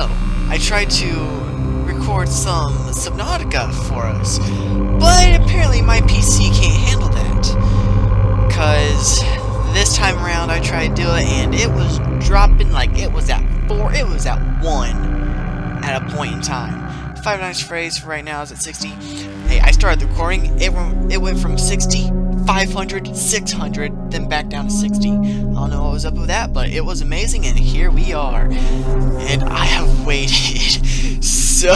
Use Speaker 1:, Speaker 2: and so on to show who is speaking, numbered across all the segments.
Speaker 1: So, I tried to record some Subnautica for us, but apparently my PC can't handle that. Because this time around I tried to do it and it was dropping like it was at 4, it was at 1 at a point in time. Five Nights at Freddy's right now is at 60. Hey, I started the recording, it went from 60, 500, 600, then back down to 60. I don't know what was up with that, but it was amazing, and here we are. And I have waited so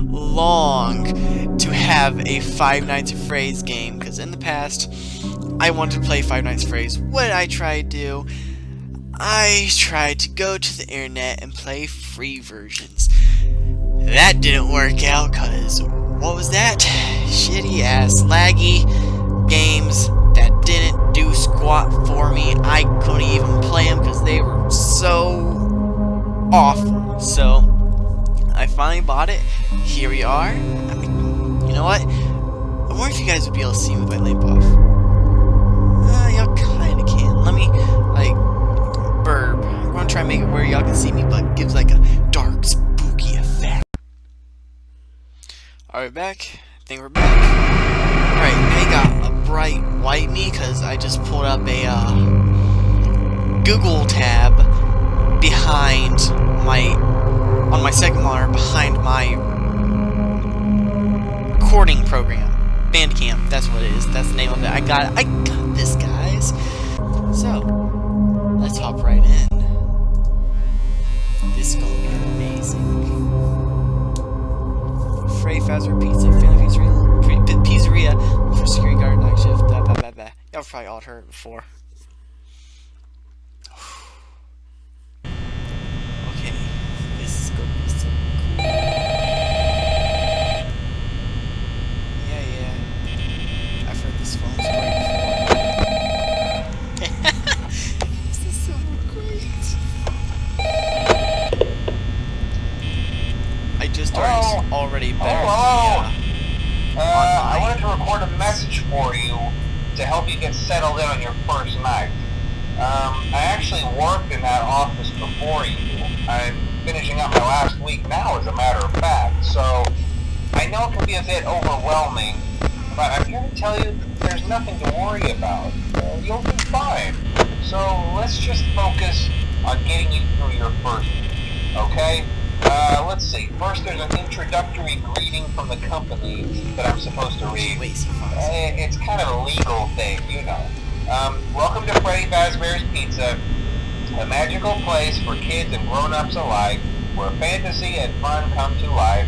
Speaker 1: long to have a Five Nights at Freddy's game, because in the past, I wanted to play Five Nights at Freddy's. What did I try to do? I tried to go to the internet and play free versions. That didn't work out, because what was that? Shitty ass laggy games that didn't do squat for me. I couldn't even play them because they were so awful. So I finally bought it. Here we are. I mean, you know what? I wonder if you guys would be able to see me by lamp off. Y'all kind of can. Let me like burp. I'm gonna try and make it where y'all can see me, but it gives like a dark, spooky effect. Alright, back. I think we're back. Alright, I got a bright white me because I just pulled up a Google tab behind on my second monitor behind my recording program. Bandcamp, that's what it is. That's the name of it. I got this, guys. So, let's hop right in. This is gonna be amazing. Freddy Fazbear Pizza, Family Pizzeria, for security guard night shift, blah blah blah blah. Y'all probably all heard it before. Okay, this is gonna be so cool. Yeah, I've heard this phone story before. This is so great. I just already better.
Speaker 2: I wanted to record a message for you to help you get settled in on your first night. I actually worked in that office before you. I'm finishing up my last week now, as a matter of fact, so I know it can be a bit overwhelming, but I'm here to tell you there's nothing to worry about. You'll be fine. So let's just focus on getting you through your first week, okay? Let's see. First, there's an introductory greeting from the company that I'm supposed to read. It's kind of a legal thing, you know. Welcome to Freddy Fazbear's Pizza, a magical place for kids and grown-ups alike, where fantasy and fun come to life.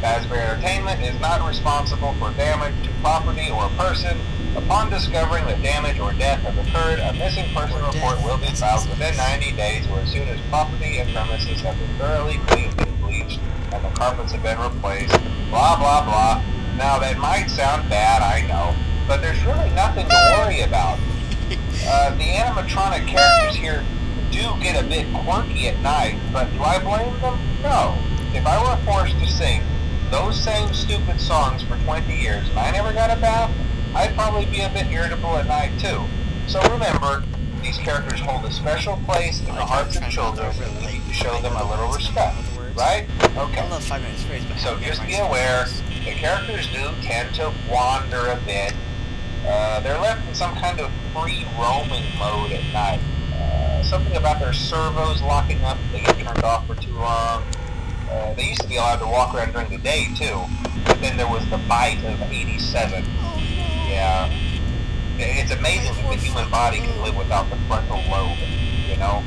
Speaker 2: Fazbear Entertainment is not responsible for damage to property or person. Upon discovering that damage or death has occurred, a missing person report will be filed within 90 days or as soon as property and premises have been thoroughly cleaned and bleached and the carpets have been replaced, blah blah blah. Now that might sound bad, I know, but there's really nothing to worry about. The animatronic characters here do get a bit quirky at night, but do I blame them? No. If I were forced to sing those same stupid songs for 20 years and I never got a bath, I'd probably be a bit irritable at night too. So remember, these characters hold a special place in the hearts of children, and we need to show them a little respect, right? Okay. So just be aware, the characters do tend to wander a bit. They're left in some kind of free roaming mode at night. Something about their servos locking up if they get turned off for too long. They used to be allowed to walk around during the day too, but then there was the bite of 87. Yeah, it's amazing that the human body can live without the frontal lobe, you know?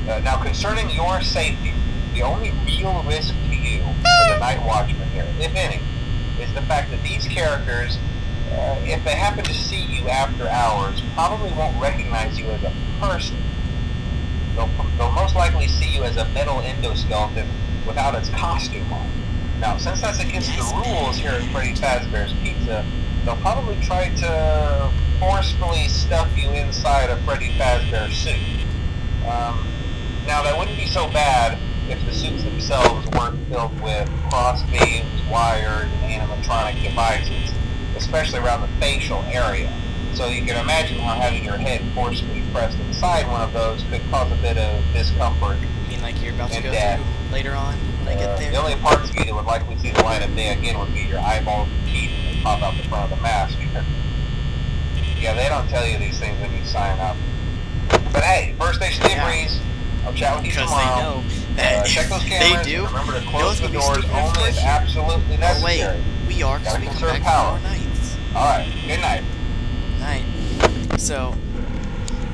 Speaker 2: Now, concerning your safety, the only real risk to you as a night watchman here, if any, is the fact that these characters, if they happen to see you after hours, probably won't recognize you as a person. They'll most likely see you as a metal endoskeleton without its costume on. Now, since that's against the rules here at Freddy Fazbear's Pizza, they'll probably try to forcefully stuff you inside a Freddy Fazbear suit. Now, that wouldn't be so bad if the suits themselves weren't filled with cross beams, wires, and animatronic devices, especially around the facial area. So you can imagine how having your head forcefully pressed inside one of those could cause a bit of discomfort
Speaker 1: You mean like you're about to
Speaker 2: and
Speaker 1: go
Speaker 2: death.
Speaker 1: through later on when I get there.
Speaker 2: The only parts of you that would likely see the light of day again would be your eyeballs and teeth that pop out the front of the mask. Yeah, they don't tell you these things when you sign up. But hey, first station debris. I'll chat with you
Speaker 1: Because
Speaker 2: tomorrow.
Speaker 1: they know that
Speaker 2: Check
Speaker 1: if
Speaker 2: those cameras.
Speaker 1: they do,
Speaker 2: Remember to
Speaker 1: no
Speaker 2: close
Speaker 1: one's
Speaker 2: the
Speaker 1: going to be
Speaker 2: doors
Speaker 1: stupid enough
Speaker 2: only
Speaker 1: to
Speaker 2: if
Speaker 1: let you.
Speaker 2: absolutely
Speaker 1: Oh
Speaker 2: necessary.
Speaker 1: wait, we are, because
Speaker 2: Gotta
Speaker 1: we come
Speaker 2: conserve
Speaker 1: back
Speaker 2: power.
Speaker 1: tomorrow night.
Speaker 2: Alright, good night.
Speaker 1: Night. So,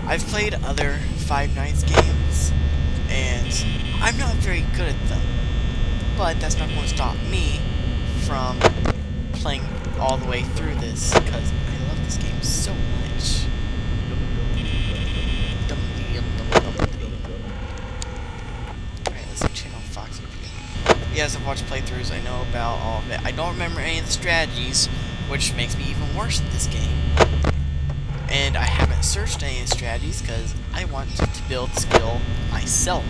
Speaker 1: I've played other Five Nights games, and I'm not very good at them. But that's not going to stop me from playing all the way through this, because I love this game so much. Alright, let's check on Foxy again. Yes, I've watched playthroughs, I know about all of it. I don't remember any of the strategies, which makes me even worse at this game. And I haven't searched any of the strategies, because I want to build skill myself.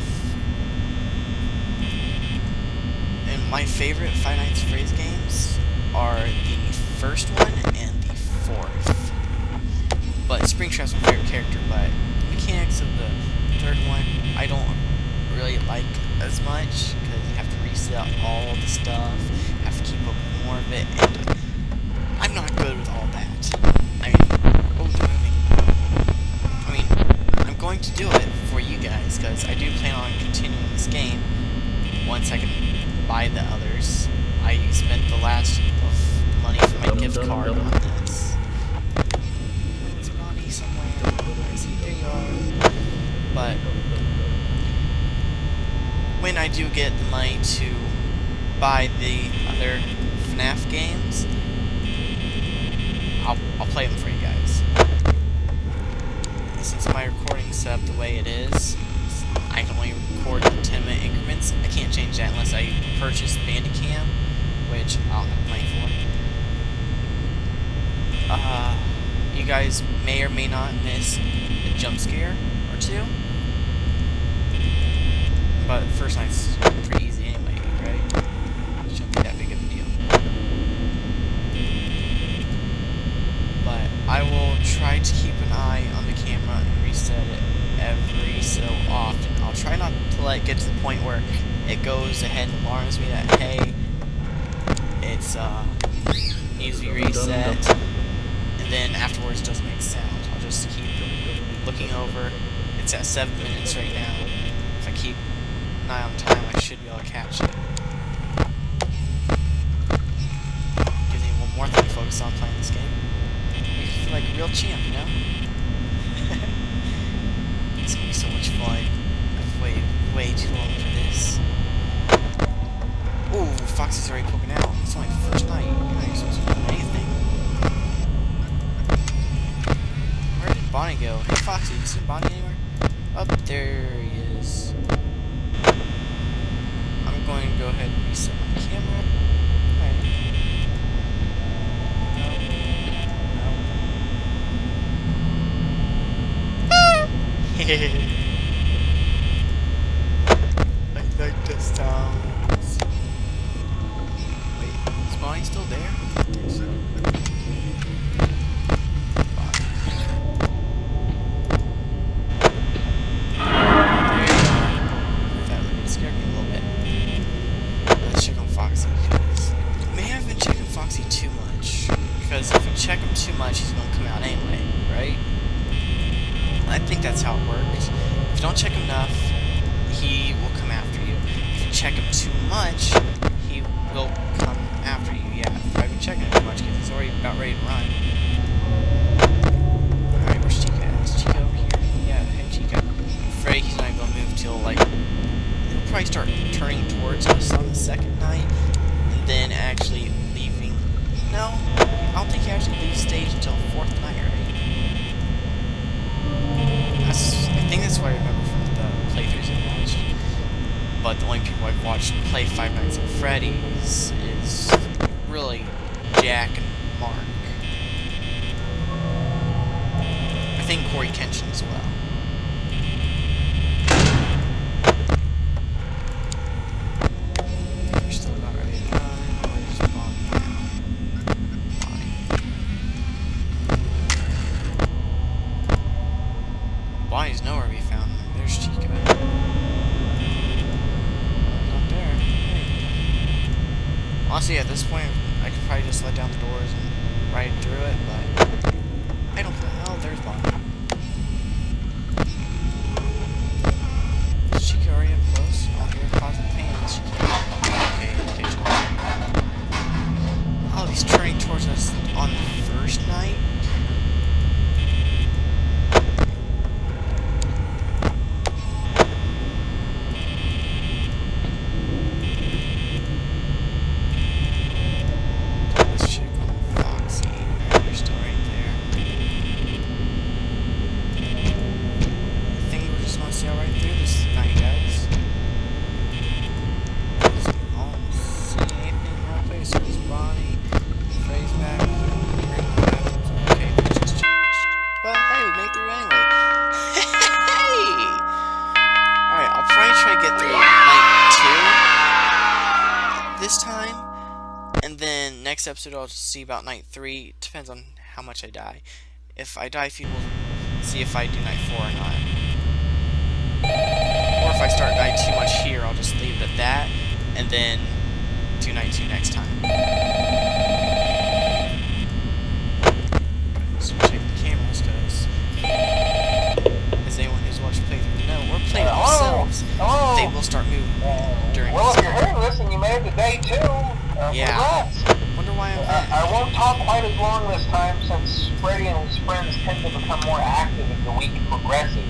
Speaker 1: And my favorite Five Nights at Freddy's games are the first one and the fourth. But Springtrap's my favorite character, but the mechanics of the third one I don't really like as much, because you have to reset all the stuff, you have to keep up with more of it, and I'm not good with all that. I mean, I'm going to do it for you guys, because I do plan on continuing this game once I can buy the others. I spent the last of money for my gift card on this. It's Ronnie somewhere. Where is he? There you are. But when I do get the money to buy the other FNAF games, I'll play them for you guys. Since my recording's set up the way it is, I can only record in 10-minute increments. I can't change that unless I purchase Bandicam, which I'll have money for. You guys may or may not miss a jump scare or two. But first night's pretty easy anyway, right? It shouldn't be that big of a deal. But I will try to keep an eye on the camera and reset it every so often. I'll try not to let it get to the point where it goes ahead and alarms me that, hey, it's needs to be reset, and then afterwards it doesn't make sound. I'll just keep looking over. It's at 7 minutes right now. If I keep an eye on time, I should be able to catch it. Gives me one more thing to focus on playing this game. Makes me feel like a real champ, you know? It's gonna be so much fun. I've waited way too long for this. Ooh, Foxy's already poking out. It's only the first night. You're not even supposed to do anything. Where did Bonnie go? Hey Foxy, you see Bonnie anywhere? Oh, there he is. I'm going to go ahead and reset my camera. Alright. I like the sounds. Wait, is Bonnie still there? I think so. There you are. That really scared me a little bit. Let's check on Foxy, because I may have been checking Foxy too much. Because if we check him too much, he's going to come out anyway, right? I think that's how it works. If you don't check him enough, he will come after you. If you check him too much, he will come after you. Yeah, I've been checking him too much because he's already about ready to run. Alright, where's Chica at? Is Chica over here? Yeah, hey Chica. I'm afraid he's not even going to move till, like, he'll probably start turning towards us on the second night, and then actually leaving. No, I don't think he actually leaves stage until fourth night, right? I think that's what I remember from the playthroughs I watched. But the only people I've watched play Five Nights at Freddy's is really Jack and Mark. I think Corey Kenshin as well. We're still not ready to run. Where's Bonnie now? Bonnie's nowhere to be found. There's Chica. I don't Honestly, at this point, I could probably just let down the doors and ride through it, but I don't know. Oh, there's Bonnie. She can hurry up close. I'll hear her causing pain unless she can. Okay, station. Oh, he's turning towards us on the first night? This time, and then next episode I'll just see about night 3. Depends on how much I die. If I die a few, we'll see if I do night 4 or not. Or if I start dying too much here, I'll just leave it at that, and then do night 2 next time. So check the cameras, guys. As anyone who's watched playthrough know, we're playing ourselves.
Speaker 2: Hello?
Speaker 1: They will start moving during
Speaker 2: well,
Speaker 1: this.
Speaker 2: If you're hearing this and you made it to day 2,
Speaker 1: yeah.
Speaker 2: congrats.
Speaker 1: Wonder why I'm
Speaker 2: I won't talk quite as long this time since Freddy and his friends tend to become more active as the week progresses.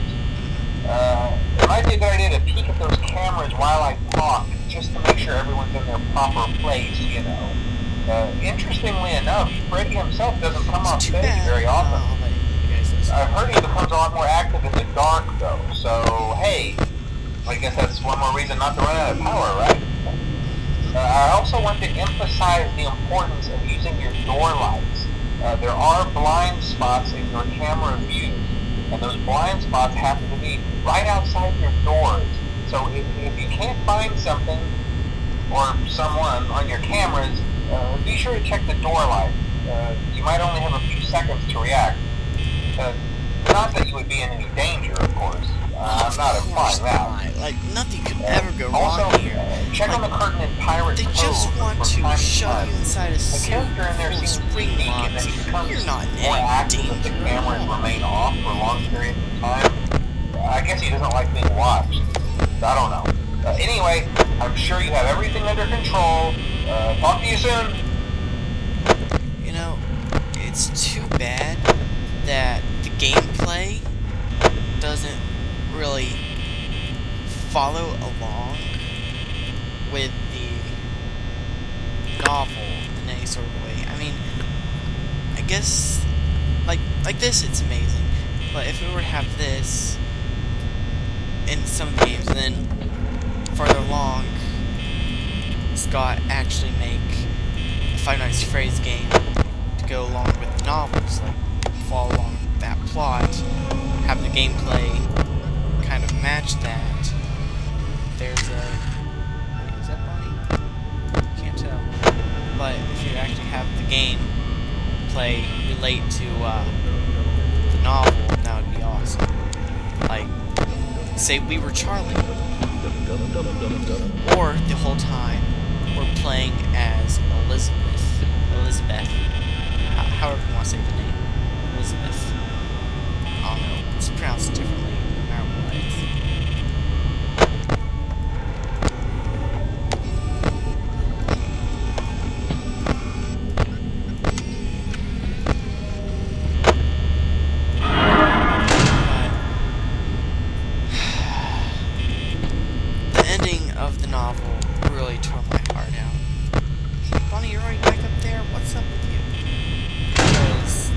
Speaker 2: It might be a good idea to peek at those cameras while I talk, just to make sure everyone's in their proper place, you know. Interestingly enough, Freddy himself doesn't come off stage very often. I've heard he becomes a lot more active in the dark, though, so hey, I guess that's one more reason not to run out of power, right? I also want to emphasize the importance of using your door lights. There are blind spots in your camera view, and those blind spots happen to be right outside your doors. So if you can't find something or someone on your cameras, be sure to check the door light. You might only have a few seconds to react. Not that you would be in any danger, of course. I'm not implying that.
Speaker 1: Like, nothing could ever go
Speaker 2: also,
Speaker 1: wrong here.
Speaker 2: Check on the curtain in Pirate
Speaker 1: They
Speaker 2: Cove
Speaker 1: just want to shove
Speaker 2: time.
Speaker 1: you inside a
Speaker 2: The
Speaker 1: suit
Speaker 2: character in there
Speaker 1: full of
Speaker 2: seems
Speaker 1: spring
Speaker 2: unique in that
Speaker 1: locks.
Speaker 2: he becomes
Speaker 1: You're not in
Speaker 2: more
Speaker 1: any
Speaker 2: active if the
Speaker 1: danger.
Speaker 2: cameras remain off for long periods of time. I guess he doesn't like being watched. I don't know. Anyway, I'm sure you have everything under control. Talk to you soon.
Speaker 1: You know, it's too bad that the gameplay doesn't really follow along with the novel in any sort of way. I mean, I guess like this it's amazing, but if we were to have this in some of the games, and then farther along Scott actually make a Five Nights at Freddy's game to go along with the novels, like follow along with that plot, have the gameplay kind of match that. There's a... Wait, is that Bonnie? Can't tell. But if you actually have the game play relate to the novel, that would be awesome. Like, say we were Charlie. Or the whole time we're playing as Elizabeth. However you want to say the name. Elizabeth. I don't know. It's pronounced differently no matter what. The ending of the novel really tore my heart out. Bonnie, you're already back up there? What's up with you? Because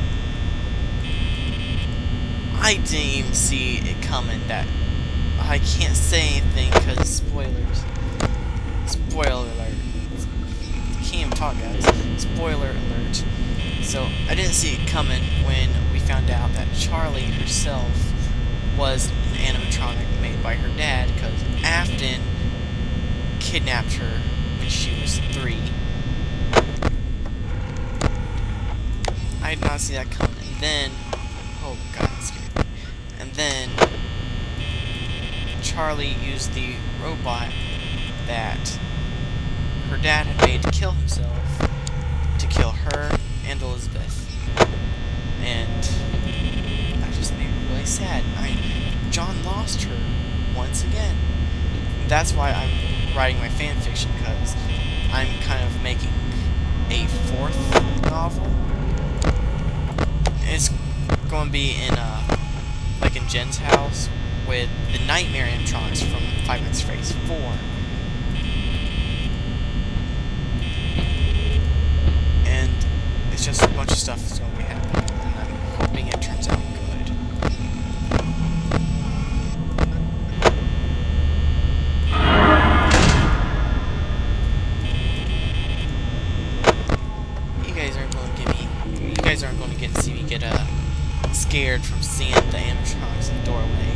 Speaker 1: I didn't even see it coming. That I can't say anything because spoilers. Spoiler alert. Can't even talk, guys. Spoiler alert. So I didn't see it coming when we found out that Charlie herself was an animatronic made by her dad, because Afton kidnapped her when she was 3. I did not see that coming. And then, oh god, that scared me. And then Charlie used the robot that her her dad had made to kill himself, to kill her and Elizabeth. And that just made me really sad. John lost her once again. That's why I'm writing my fan fiction, because I'm kind of making a fourth novel. It's going to be in like in Jen's house with the nightmare animatronics from Five Nights at Freddy's 4. And it's just a bunch of stuff that's going to be happening, and I'm hoping it turns out good. You guys aren't going to get to see me get scared from seeing the animatronics in the doorway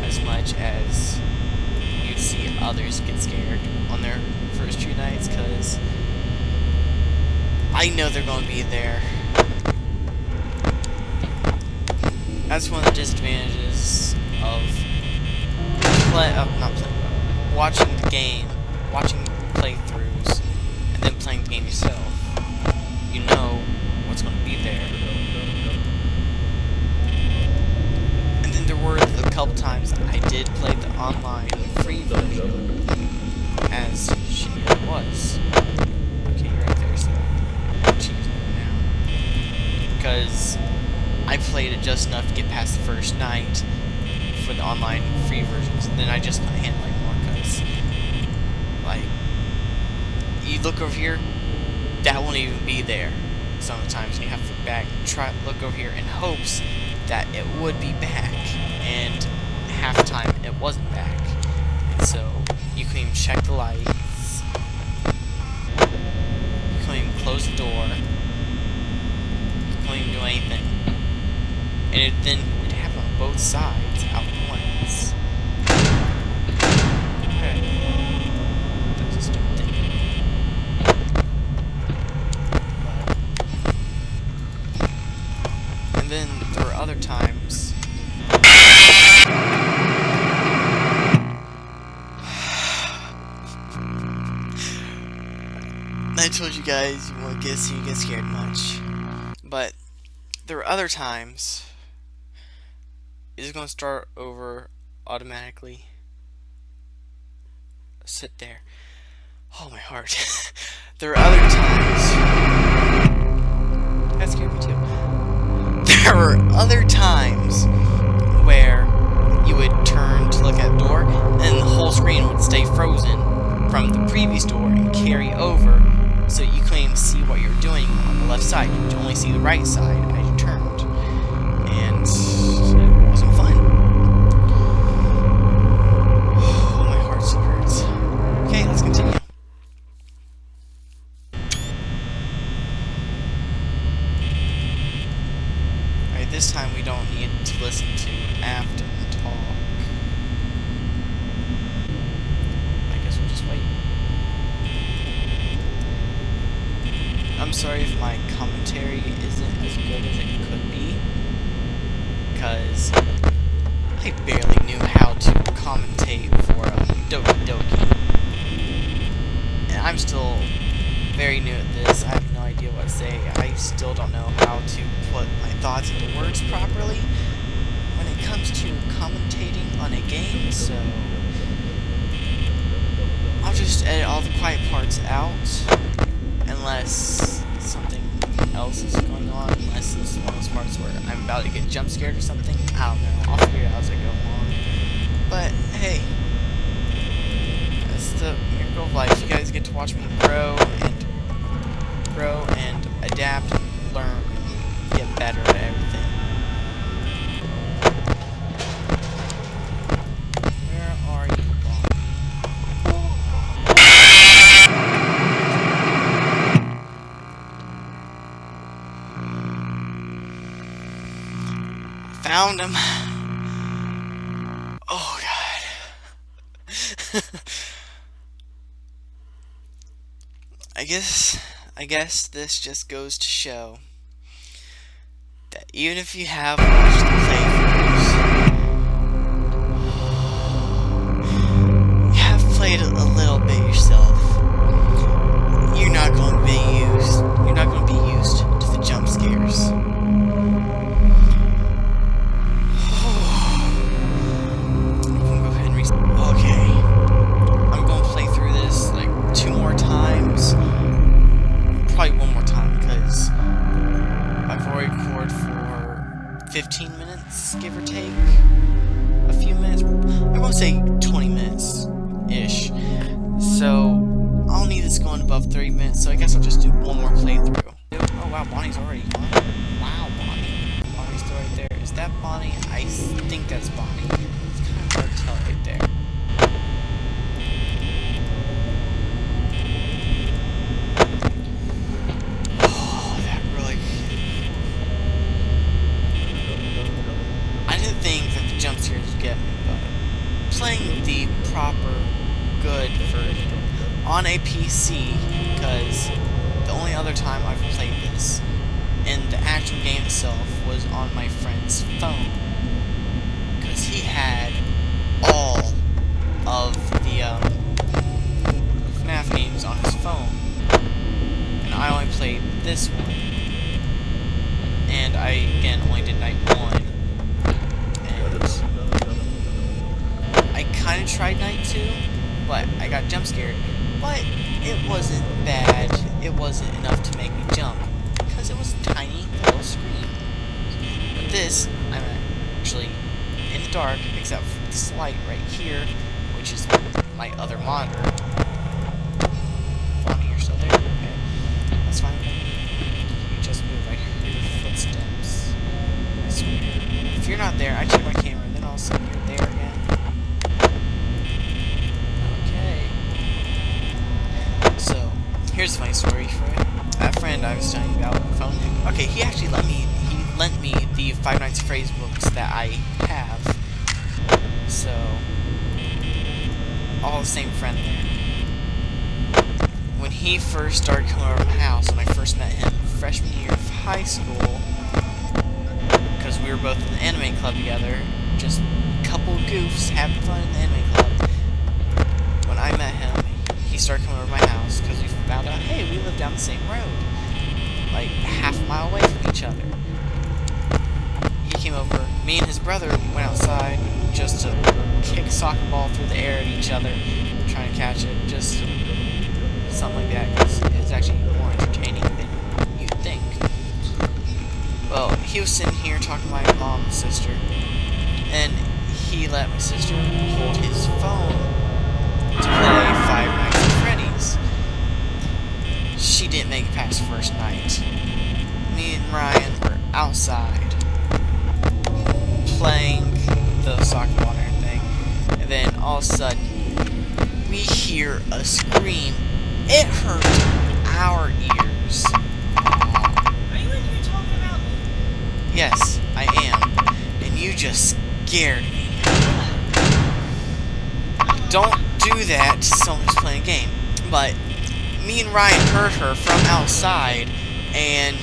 Speaker 1: as much as you see others get scared on their first few nights, because I know they're going to be there. That's one of the disadvantages of watching the game, watching playthroughs, and then playing the game yourself. You know what's going to be there. And then there were a couple times I did play the online free version, as she was. Okay, you're right there, so she's now. Because I played it just enough to get past the first night for the online free versions, and then I just couldn't handle it more, because, like, you look over here, that won't even be there sometimes, and you have to look back and look over here in hopes that it would be back, and half the time it wasn't back, and so you couldn't even check the lights, you couldn't even close the door, you couldn't even do anything, and then it happened on both sides out once. Okay. That's a stupid thing. And then there were other times I told you guys you won't get scared much, but there were other times. Is it going to start over automatically? Sit there. Oh, my heart. There were other times. That scared me too. There were other times where you would turn to look at the door, and the whole screen would stay frozen from the previous door and carry over, so you couldn't even see what you're doing on the left side. You could only see the right side as you turned. And it wasn't fun. Oh, my heart still hurts. Okay, let's continue. Alright, this time we don't need to listen to Afton talk. I guess we'll just wait. I'm sorry if my commentary isn't as good as it could be, because I barely knew how to commentate for Doki Doki. And I'm still very new at this. I have no idea what to say. I still don't know how to put my thoughts into words properly when it comes to commentating on a game, so I'll just edit all the quiet parts out, unless something else is going on, unless it's one of those parts where I'm about to get jump scared or something. I don't know. I'll figure it out as I go along. But hey, that's the miracle of life. You guys get to watch me grow and adapt and learn and get better at everything. Where are you, Found him. Oh god. I guess this just goes to show that even if you have watched the playthroughs, you have played a little bit yourself, 2 more times. Probably 1 more time, because I've already recorded for 15 minutes, give or take. A few minutes. I won't say 20 minutes-ish. So, I'll need this going above 30 minutes, so I guess I'll just do 1 more playthrough. Oh wow, Bonnie's already gone. Wow, Bonnie. Bonnie's still right there. Is that Bonnie? I think that's Bonnie. It's kind of hard to tell right there. Oh, that really... I didn't think that the jump scares would get me, but playing the proper, good version on a PC, because the only other time I've played this in the actual game itself was on my friend's phone, because he had all of the FNAF games on his phone, and I only played this one, and I again only did night 1, and I kind of tried night 2, but I got jump scared. But it wasn't bad. It wasn't enough to make me jump, because it was a tiny little screen. But this, I'm actually in the dark, except for this light right here, which is my other monitor. Bonnie, you're still there? Okay. That's fine. You just move. I hear your footsteps. I swear. If you're not there, I check my camera, and then all of a sudden you're there again. Here's a funny story for that friend I was telling you about on the phone. Okay, he actually lent me the Five Nights at Freddy's books that I have. So, all the same friend there. When he first started coming over to my house, when I first met him, freshman year of high school, because we were both in the anime club together, just a couple goofs having fun in the anime club. When I met him, he started coming over to my house because we found out, hey, we live down the same road, like half a mile away from each other. He came over. Me and his brother went outside just to kick a soccer ball through the air at each other, trying to catch it, just something like that, because it's actually more entertaining than you'd think. Well, he was sitting here talking to my mom and sister, and he let my sister hold his phone to play Five Nights at Freddy's. She didn't make it past the first night. Me and Ryan were outside playing the soccer ball and everything, and then all of a sudden we hear a scream. It hurt our ears.
Speaker 3: Are you in here talking about me?
Speaker 1: Yes, I am. And you just scared me. Don't do that to someone who's playing a game. But me and Ryan heard her from outside, and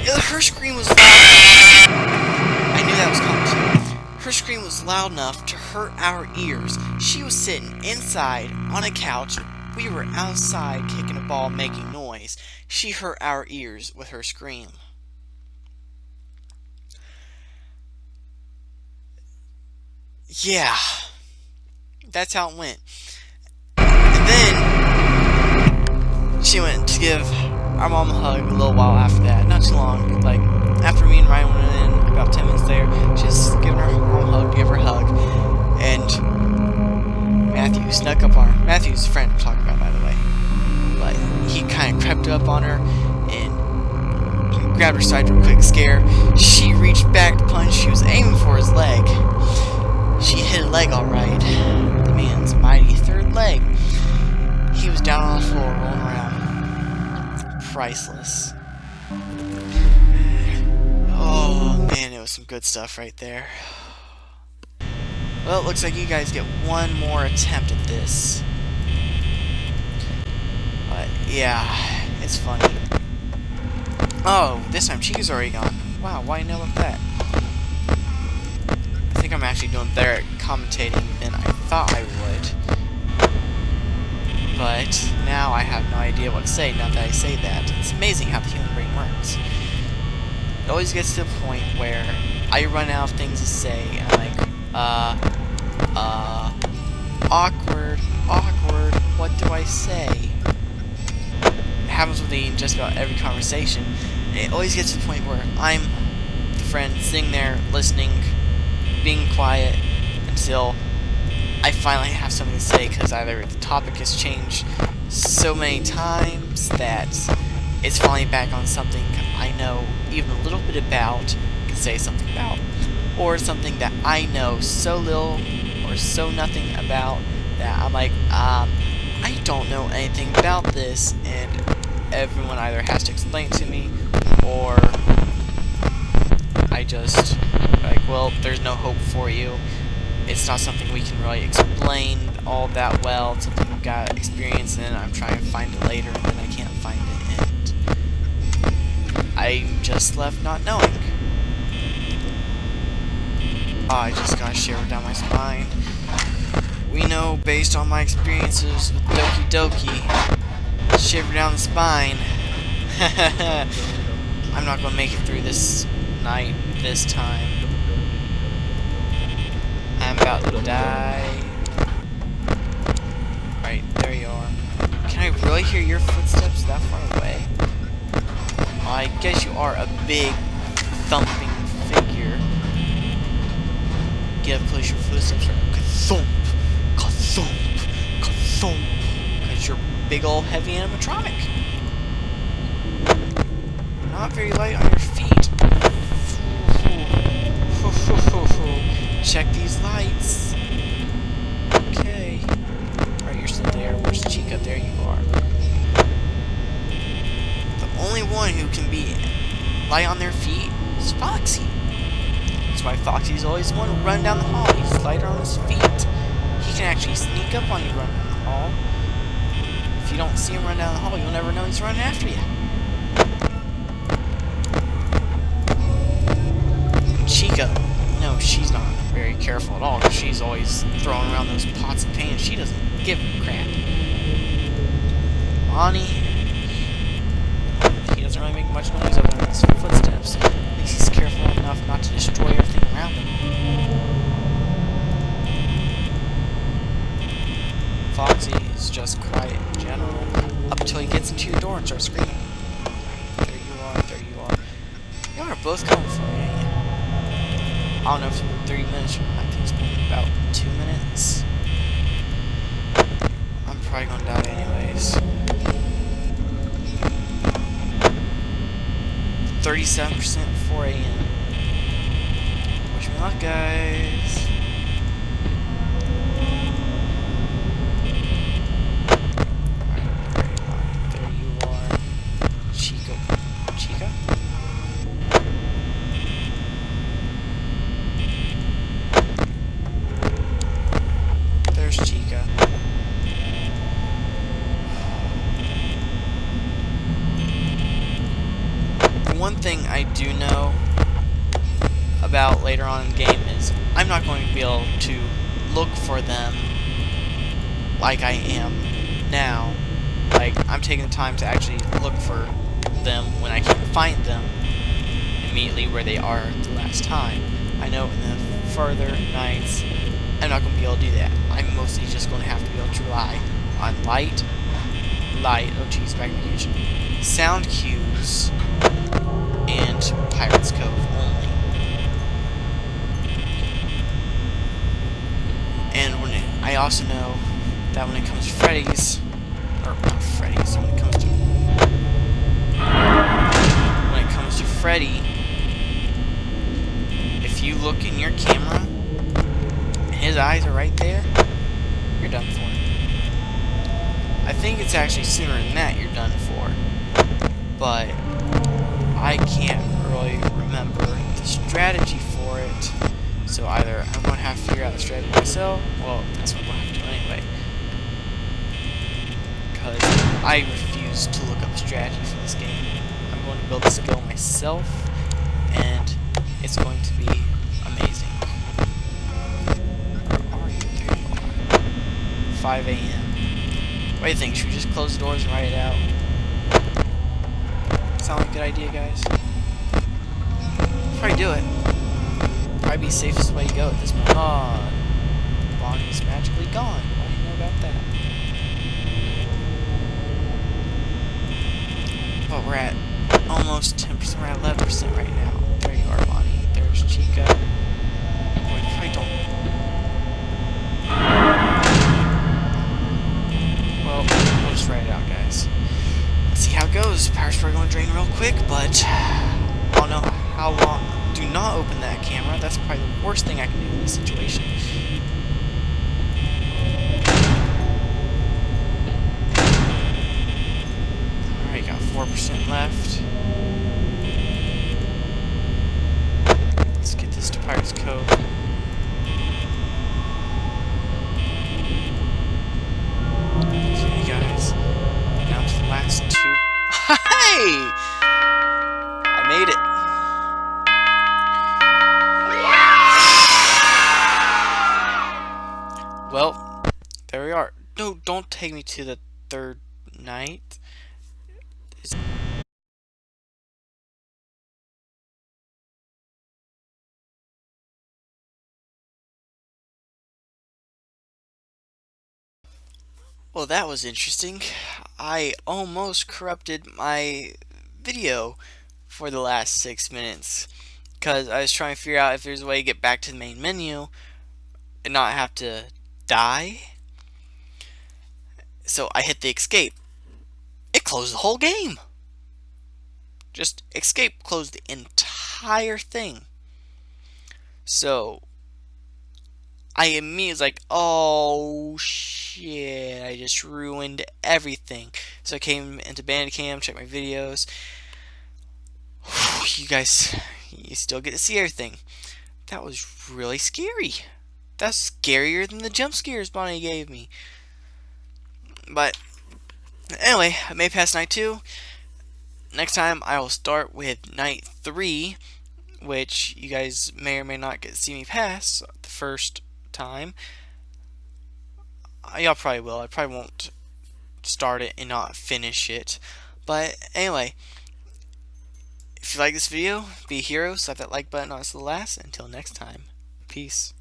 Speaker 1: her scream was loud enough. I knew that was coming too. Her scream was loud enough to hurt our ears. She was sitting inside on a couch. We were outside kicking a ball, making noise. She hurt our ears with her scream. Yeah. That's how it went. And then she went to give our mom a hug a little while after that. Not too long. Like, after me and Ryan went in, about 10 minutes there, she's giving her mom a hug, give her a hug. And Matthew snuck up on her. Matthew's the friend I'm talking about, by the way. But he kind of crept up on her and grabbed her side real quick, scare. She reached back to punch. She was aiming for his leg. She hit a leg alright. The man's mighty third leg. He was down on the floor, rolling around. Priceless. Oh man, it was some good stuff right there. Well, it looks like you guys get one more attempt at this. But yeah, it's funny. Oh, this time Chica's already gone. Wow, why nail up that? I think I'm actually doing better at commentating than I thought I would. But now I have no idea what to say now that I say that. It's amazing how the human brain works. It always gets to the point where I run out of things to say, and I'm like, awkward, what do I I say. It happens with me in just about every conversation. And it always gets to the point where I'm the friend sitting there listening, being quiet until I finally have something to say, because either the topic has changed so many times that it's finally back on something I know even a little bit about, can say something about, or something that I know so little or so nothing about that I'm like, I don't know anything about this, and everyone either has to explain it to me, or I just like, well, there's no hope for you. It's not something we can really explain all that well. It's something we've got to experience in. I'm trying to find it later, and then I can't find it, and I'm just left not knowing. Oh, I just got a shiver down my spine. We know, based on my experiences with Doki Doki, shiver down the spine. I'm not gonna make it through this night this time. I'm about to die. Right, there you are. Can I really hear your footsteps that far away? Well, I guess you are a big, thumping figure. Get up close, your footsteps are ka-thump, ka-thump, ka-thump. Because you're a big old heavy animatronic. Not very light on your feet. Check these lights. Okay. Alright, you're still there. Where's Chica? There you are. The only one who can be light on their feet is Foxy. That's why Foxy's always the one who run down the hall. He's lighter on his feet. He can actually sneak up on you running down the hall. If you don't see him run down the hall, you'll never know he's running after you. Chica, no, she's not very careful at all, because she's always throwing around those pots of paint. She doesn't give a crap. Bonnie, he doesn't really make much noise other than his footsteps. At least he's careful enough not to destroy everything around him. Foxy is just quiet in general, up until he gets into your door and starts screaming. There you are, there you are. Y'all are both coming for me. I don't know if it's 30 minutes or not. I think it's been about 2 minutes. I'm probably gonna die anyways. 37% 4 a.m. Wish me luck, guys. Alright, there you are. Chica. Chica? There's Chica. One thing I do know about later on in the game is I'm not going to be able to look for them like I am now. Like, I'm taking the time to actually look for them when I can't find them immediately where they are the last time. I know in the further nights I'm not going to be able to do that. I'm mostly just going to have to be able to rely on light, oh geez, back in the kitchen, sound cues, and Pirate's Cove only. And I also know that when it comes to Freddy's, or not Freddy's, when it comes to Freddy, if you look in your camera and his eyes are right there, you're done for. I think it's actually sooner than that you're done for, but I can't really remember the strategy for it, so either I'm going to have to figure out the strategy myself, well, that's what I'm going to have to do anyway, because I refuse to look up a strategy for this game. I'm going to build a skill myself, and it's going to be amazing. Where are you? There you are. 5 a.m. What do you think? Should we just close the doors and write it out? Sound like a good idea, guys? Probably do it. Probably be the safest way to go at this point. Oh, Bonnie's magically gone. Why do you know about that? we're at almost 10%. We're at 11% right now. There you are, Bonnie. There's Chica. We probably don't. Well, we'll just write it out, guys. Let's see how it goes. Power's probably going to drain real quick, but I don't know how long. Do not open that camera. That's probably the worst thing I can do in this situation. Alright, got 4% left. Let's get this to Pirate's Cove. Okay, guys. Down to the last 2. Hey! I made it. Well, there we are. No, don't take me to the 3rd night. Well, that was interesting. I almost corrupted my video for the last 6 minutes because I was trying to figure out if there's a way to get back to the main menu and not have to die. So I hit the escape. It closed the whole game. Just escape closed the entire thing. So I immediately was like, oh shit, I just ruined everything. So I came into Bandicam, checked my videos. You guys, you still get to see everything. That was really scary. That's scarier than the jump scares Bonnie gave me. But anyway, I made past night 2. Next time I will start with night 3, which you guys may or may not get to see me pass the first time. Y'all probably will. I probably won't start it and not finish it. But anyway, if you like this video, be a hero, slap that like button on us to the last. Until next time, peace.